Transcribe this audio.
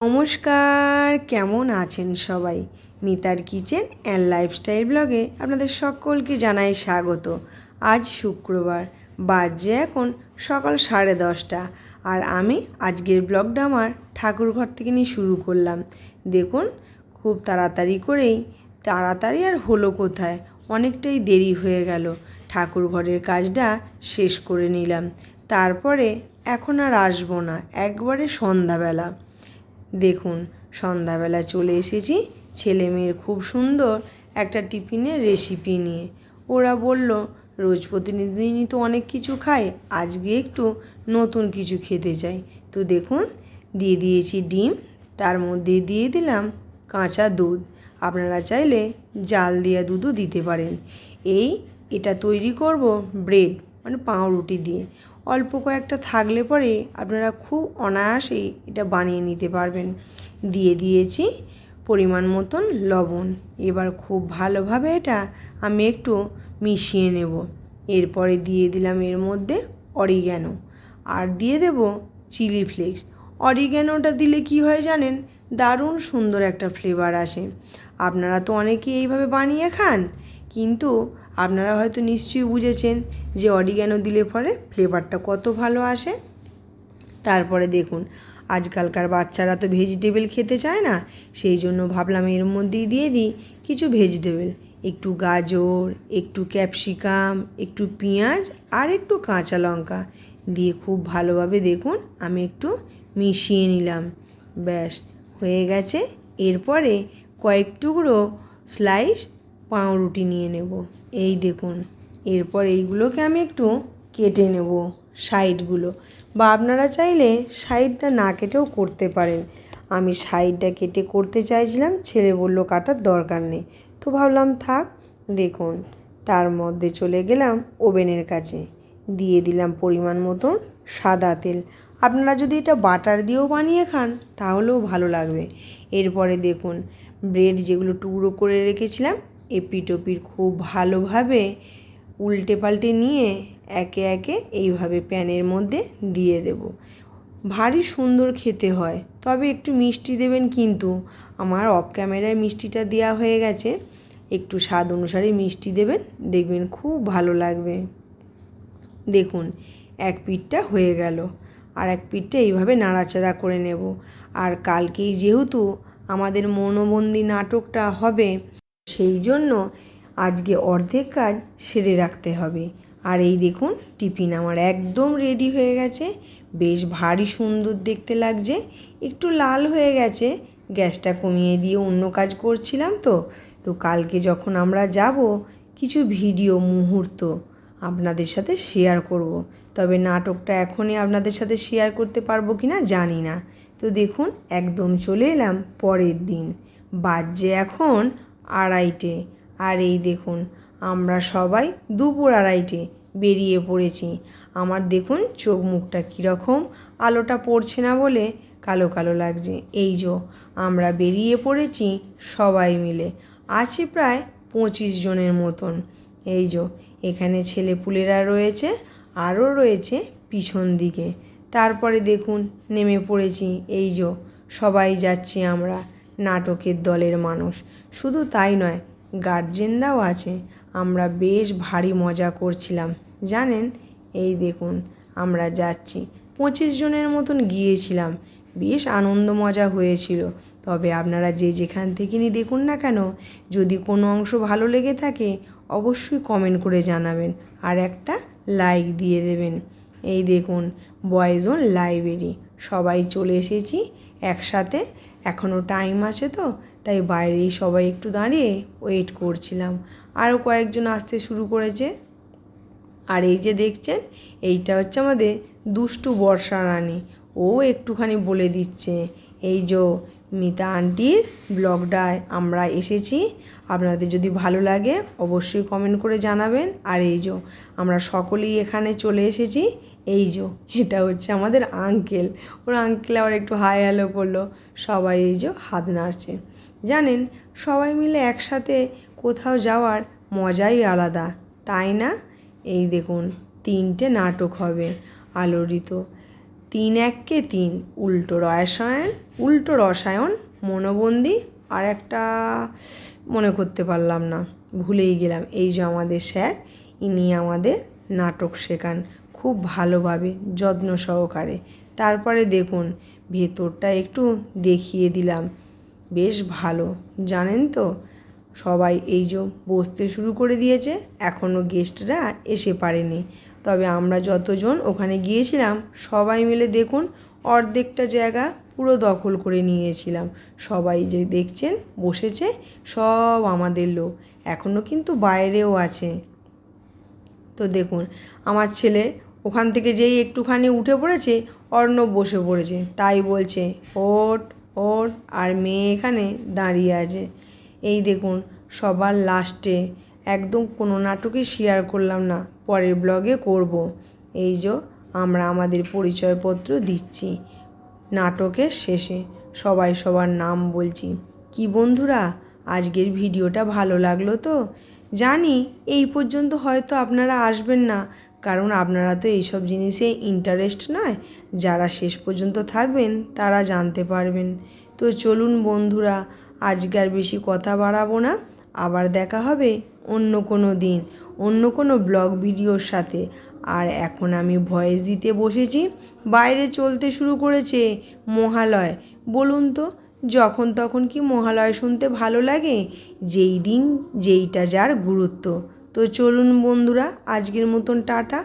নমস্কার, কেমন আছেন সবাই? মিতার কিচেন অ্যান্ড লাইফস্টাইল ব্লগে আপনাদের সকলকে জানাই স্বাগত। আজ শুক্রবার, বাজে এখন সকাল 10:30, আর আমি আজকের ব্লগটা আমার ঠাকুরঘর থেকে নিয়ে শুরু করলাম। দেখুন, খুব তাড়াতাড়ি আর হলো কোথায়, অনেকটাই দেরি হয়ে গেল। ঠাকুরঘরের কাজটা শেষ করে নিলাম, তারপরে এখন আর আসবো না, একবারে সন্ধ্যাবেলা। দেখুন, সন্ধ্যাবেলা চলে এসেছি ছেলে মেয়ের খুব সুন্দর একটা টিফিনের রেসিপি নিয়ে। ওরা বলল রোজ প্রতিদিনই তো অনেক কিছু খায়, আজকে একটু নতুন কিছু খেতে চাই। তো দেখুন, দিয়ে দিয়েছি ডিম, তার মধ্যে দিয়ে দিলাম কাঁচা দুধ। আপনারা চাইলে জাল দেওয়া দুধও দিতে পারেন। এটা তৈরি করব ব্রেড মানে পাউরুটি দিয়ে। অল্প কয়েকটা থাকলে পরে আপনারা খুব অনায়াসেই এটা বানিয়ে নিতে পারবেন। দিয়ে দিয়েছি পরিমাণ মতন লবণ। এবার খুব ভালোভাবে এটা আমি একটু মিশিয়ে নেব। এরপরে দিয়ে দিলাম এর মধ্যে অরিগ্যানো, আর দিয়ে দেব চিলি ফ্লেক্স। অরিগ্যানোটা দিলে কি হয় জানেন, দারুণ সুন্দর একটা ফ্লেভার আসে। আপনারা তো অনেকেই এইভাবে বানিয়ে খান, কিন্তু আপনারা হয়তো নিশ্চয়ই বুঝেছেন যে অরিগ্যানো দিলে পরে ফ্লেভারটা কত ভালো আসে। তারপরে দেখুন, আজকালকার বাচ্চারা তো ভেজিটেবল খেতে চায় না, সেই জন্য ভাবলাম এর মধ্যেই দিয়ে দিই কিছু ভেজিটেবল। একটু গাজর, একটু ক্যাপসিকাম, একটু পেঁয়াজ আর একটু কাঁচা লঙ্কা দিয়ে খুব ভালোভাবে দেখুন আমি একটু মিশিয়ে নিলাম। ব্যাস, হয়ে গেছে। এরপরে কয়েক টুকরো স্লাইস পাউরুটি নিয়ে নেব। এই দেখুন, এরপর এইগুলোকে আমি একটু কেটে নেব সাইডগুলো, বা আপনারা চাইলে সাইডটা না কেটেও করতে পারেন। আমি সাইডটা কেটে করতে চাইছিলাম, ছেলে বলল কাটার দরকার নেই, তো ভাবলাম থাক। দেখুন, তার মধ্যে চলে গেলাম ওভেনের কাছে, দিয়ে দিলাম পরিমাণ মতন সাদা তেল। আপনারা যদি এটা বাটার দিয়েও বানিয়ে খান তাহলেও ভালো লাগবে। এরপরে দেখুন, ব্রেড যেগুলো টুকরো করে রেখেছিলাম এপিঠ খুব ভালোভাবে উল্টে পাল্টে নিয়ে একে একে এইভাবে প্যানের মধ্যে দিয়ে দেব। ভারী সুন্দর খেতে হয়, তবে একটু মিষ্টি দেবেন। কিন্তু আমার অফ ক্যামেরায় মিষ্টিটা দেওয়া হয়ে গেছে, একটু স্বাদ অনুসারে মিষ্টি দেবেন, দেখবেন খুব ভালো লাগবে। দেখুন, এক পিঠটা হয়ে গেল, আর এক পিঠটা এইভাবে নাড়াচাড়া করে নেব। আর কালকেই যেহেতু আমাদের মনোবন্দী নাটকটা হবে, সেই জন্য আজকে অর্ধেক কাজ সেরে রাখতে হবে। আর এই দেখুন, টিফিন আমার একদম রেডি হয়ে গেছে, বেশ ভারী সুন্দর দেখতে লাগছে। একটু লাল হয়ে গেছে, গ্যাসটা কমিয়ে দিয়ে অন্য কাজ করছিলাম। তো কালকে যখন আমরা যাব, কিছু ভিডিও মুহূর্ত আপনাদের সাথে শেয়ার করব। তবে নাটকটা এখনই আপনাদের সাথে শেয়ার করতে পারবো কি না জানি না। তো দেখুন, একদম চলে এলাম পরের দিন, বাজে এখন 2:30, আর এই দেখুন আমরা সবাই দুপুর 2:30 বেরিয়ে পড়েছি। আমার দেখুন চোখ মুখটা কীরকম, আলোটা পড়ছে না বলে কালো কালো লাগছে। এই যে আমরা বেরিয়ে পড়েছি সবাই মিলে, আছি প্রায় 25 জনের মতন। এই যে এখানে ছেলেপুলেরা রয়েছে, আরও রয়েছে পিছন দিকে। তারপরে দেখুন নেমে পড়েছি। এই যে সবাই যাচ্ছি আমরা, নাটকের দলের মানুষ। শুধু তাই নয়, গার্জেনরাও আছে। আমরা বেশ ভারী মজা করছিলাম জানেন। এই দেখুন আমরা যাচ্ছি, 25 জনের মতন গিয়েছিলাম, বেশ আনন্দ মজা হয়েছিল। তবে আপনারা যে যেখান থেকেই দেখুন না কেন, যদি কোনো অংশ ভালো লেগে থাকে অবশ্যই কমেন্ট করে জানাবেন, আর একটা লাইক দিয়ে দেবেন। এই দেখুন, বয়েজ লাইব্রেরি সবাই চলে এসেছি একসাথে। এখনও টাইম আছে, তো তাই বাইরেই সবাই একটু দাঁড়িয়ে ওয়েট করছিলাম। আরও কয়েকজন আসতে শুরু করেছে। আর এই যে দেখছেন, এইটা হচ্ছে আমাদের দুষ্টু বর্ষা রানী, ও একটুখানি বলে দিচ্ছে। এই যে মিতা আন্টির ব্লগটায় আমরা এসেছি, আপনাদের যদি ভালো লাগে অবশ্যই কমেন্ট করে জানাবেন। আর এই যে আমরা সকলেই এখানে চলে এসেছি। এই যে এটা হচ্ছে আমাদের আঙ্কেল, ওর আঙ্কেল আবার একটু হাই হ্যালো করলো। সবাই এই যে হাত নাড়ছে। জানেন, সবাই মিলে একসাথে কোথাও যাওয়ার মজাই আলাদা, তাই না? এই দেখুন 3টে নাটক হবে আলোড়িত। তিন এককে তিন, উল্টো রসায়ন, মনোবন্দি, আর একটা মনে করতে পারলাম না, ভুলেই গেলাম। এই যে আমাদের স্যার, ইনি আমাদের নাটক শেখান খুব ভালোভাবে, যত্ন সহকারে। তারপরে দেখুন ভেতরটা একটু দেখিয়ে দিলাম, বেশ ভালো। জানেন তো, সবাই এই যে বসতে শুরু করে দিয়েছে, এখনও গেস্টরা এসে পারেনি। তবে আমরা যতজন ওখানে গিয়েছিলাম সবাই মিলে দেখুন অর্ধেকটা জায়গা পুরো দখল করে নিয়েছিলাম। সবাই যে দেখছেন বসেছে সব আমাদের লোক, এখনও কিন্তু বাইরেও আছে। তো দেখুন আমার ছেলে ওখান থেকে যেই একটুখানি উঠে পড়েছে, অর্ণব বসে পড়েছে, তাই বলছে ওঠ ওঠ, আর মেয়ে এখানে দাঁড়িয়ে আছে। এই দেখুন সবার লাস্টে, একদম কোনো নাটকে শেয়ার করলাম না, পরের ব্লগে করব। এই যে আমরা আমাদের পরিচয়পত্র দিচ্ছি নাটকের শেষে, সবাই সবার নাম বলছি। কি বন্ধুরা, আজকের ভিডিওটা ভালো লাগলো তো? জানি এই পর্যন্ত হয়তো আপনারা আসবেন না, কারণ আপনারা তো এইসব জিনিসে ইন্টারেস্ট নয়। যারা শেষ পর্যন্ত থাকবেন তারা জানতে পারবেন। তো চলুন বন্ধুরা, আজকে আর বেশি কথা বাড়াবো না, আবার দেখা হবে অন্য কোনো দিন অন্য কোনো ব্লগ ভিডিওর সাথে। আর এখন আমি ভয়েস দিতে বসেছি, বাইরে চলতে শুরু করেছে মহালয়। বলুন তো, যখন তখন কি মহালয় শুনতে ভালো লাগে? যেই দিন যেইটা যার গুরুত্ব। তো চলুন বন্ধুরা, আজকের মতন টাটা।